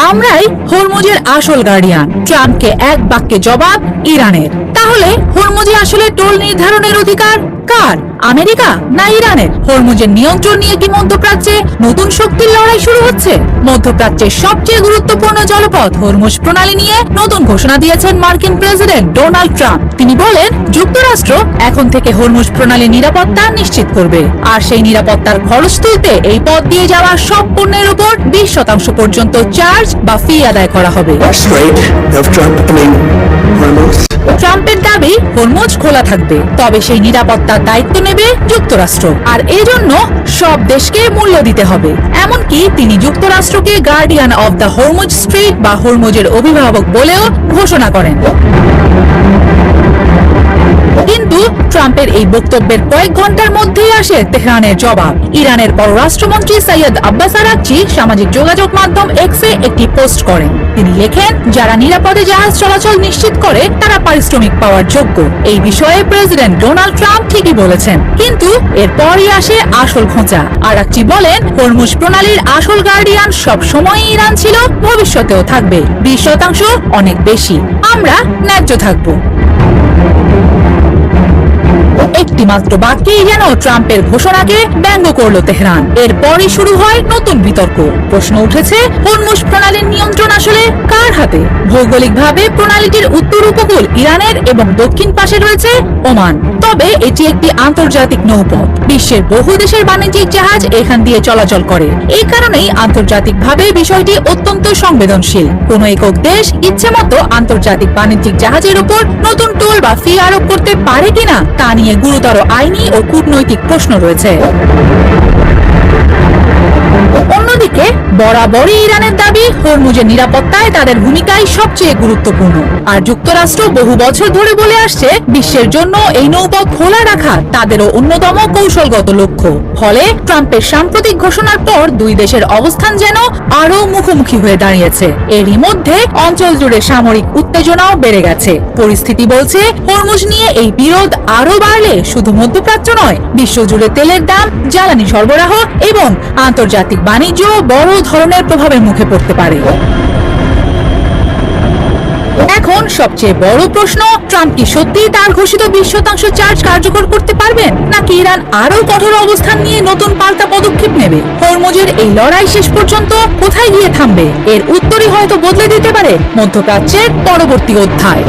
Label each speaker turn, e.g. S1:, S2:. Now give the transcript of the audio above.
S1: আমরাই হরমুজের আসল গার্ডিয়ান। ট্রাম্পকে এক বাক্যে জবাব ইরানের। তাহলে হরমুজে আসলে টোল নির্ধারণের অধিকার কার, আমেরিকা না ইরানের? হরমুজের নিয়ন্ত্রণ নিয়ে কি মধ্যপ্রাচ্যে নতুন শক্তির লড়াই শুরু হচ্ছে? মধ্যপ্রাচ্যের সবচেয়ে গুরুত্বপূর্ণ জলপথ হরমুজ প্রণালী নিয়ে নতুন ঘোষণা দিয়েছেন মার্কিন প্রেসিডেন্ট ডোনাল্ড ট্রাম্প। তিনি বলেন, যুক্তরাষ্ট্র এখন থেকে হরমুজ প্রণালীর নিরাপত্তা নিশ্চিত করবে, আর সেই নিরাপত্তার খরচ তুলতে এই পথ দিয়ে যাওয়া সব পণ্যের উপর 20% পর্যন্ত চার্জ বা ফি আদায় করা হবে। ট্রাম্পের দাবি, হরমুজ খোলা থাকবে, তবে সেই নিরাপত্তার দায়িত্ব নেবে যুক্তরাষ্ট্র, আর এই জন্য সব দেশকে মূল্য দিতে হবে। এমনকি তিনি যুক্তরাষ্ট্রকে guardian of the Hormuz strait বা হরমুজের অভিভাবক বলেও ঘোষণা করেন। কিন্তু ট্রাম্পের এই বক্তব্যের কয়েক ঘন্টার মধ্যেই আসে তেহরানের জবাব। ইরানের পররাষ্ট্রমন্ত্রী সৈয়দ আব্বাস আরাগচি সামাজিক যোগাযোগ মাধ্যম এক্সে একটি পোস্ট করেন। তিনি লেখেন, যারা নিরাপদে জাহাজ চলাচল নিশ্চিত করে তারা পারিশ্রমিক পাওয়ার যোগ্য। এই বিষয়ে প্রেসিডেন্ট ডোনাল্ড ট্রাম্প ঠিকই বলেছেন, কিন্তু এরপরই আসে আসল খোঁচা। আরাগচি বলেন, হরমুজ প্রণালীর আসল গার্ডিয়ান সব সময়ই ইরান ছিল, ভবিষ্যতেও থাকবে। 20% অনেক বেশি, আমরা ন্যায্য থাকবো। একটি মাত্র বাক্যেই যেন ট্রাম্পের ঘোষণাকে ব্যঙ্গ করল তেহরান। এরপরই শুরু হয় নতুন বিতর্ক। প্রশ্ন উঠেছে, হরমুজ প্রণালীর নিয়ন্ত্রণ আসলে কার হাতে? ভৌগোলিকভাবে প্রণালীটির উত্তর উপকূল ইরানের এবং দক্ষিণ পাশে রয়েছে ওমান। তবে এটি একটি আন্তর্জাতিক নৌপথ। বিশ্বের বহু দেশের বাণিজ্যিক জাহাজ এখান দিয়ে চলাচল করে। এই কারণেই আন্তর্জাতিকভাবে বিষয়টি অত্যন্ত সংবেদনশীল। কোন একক দেশ ইচ্ছেমতো আন্তর্জাতিক বাণিজ্যিক জাহাজের উপর নতুন টোল বা ফি আরোপ করতে পারে কিনা তা নিয়ে গুরুতর আইনি ও কূটনৈতিক প্রশ্ন রয়েছে। অন্যদিকে বরাবরই ইরানের দাবি, হরমুজের নিরাপত্তায় তাদের ভূমিকাই সবচেয়ে গুরুত্বপূর্ণ। আর যুক্তরাষ্ট্র বহু বছর ধরে বলে আসছে, বিশ্বের জন্য এই নৌপথ খোলা রাখা তাদেরও অন্যতম কৌশলগত লক্ষ্য। ফলে ট্রাম্পের সাম্প্রতিক ঘোষণার পর দুই দেশের অবস্থান যেন আরো মুখোমুখি হয়ে দাঁড়িয়েছে। এরই মধ্যে অঞ্চল জুড়ে সামরিক উত্তেজনাও বেড়ে গেছে। পরিস্থিতি বলছে, হরমুজ নিয়ে এই বিরোধ আরো বাড়লে শুধু মধ্যপ্রাচ্য নয়, বিশ্বজুড়ে তেলের দাম, জ্বালানি সরবরাহ এবং আন্তর্জাতিক বাণিজ্য বড় ধরনের প্রভাবের মুখে পড়তে পারে। এখন সবচেয়ে বড় প্রশ্ন, ট্রাম্প কি সত্যি তার ঘোষিত 20% চার্জ কার্যকর করতে পারবেন, নাকি ইরান আরো কঠোর অবস্থান নিয়ে নতুন পাল্টা পদক্ষেপ নেবে? হরমুজের এই লড়াই শেষ পর্যন্ত কোথায় গিয়ে থামবে, এর উত্তরই হয়তো বদলে দিতে পারে মধ্যপ্রাচ্যের পরবর্তী অধ্যায়।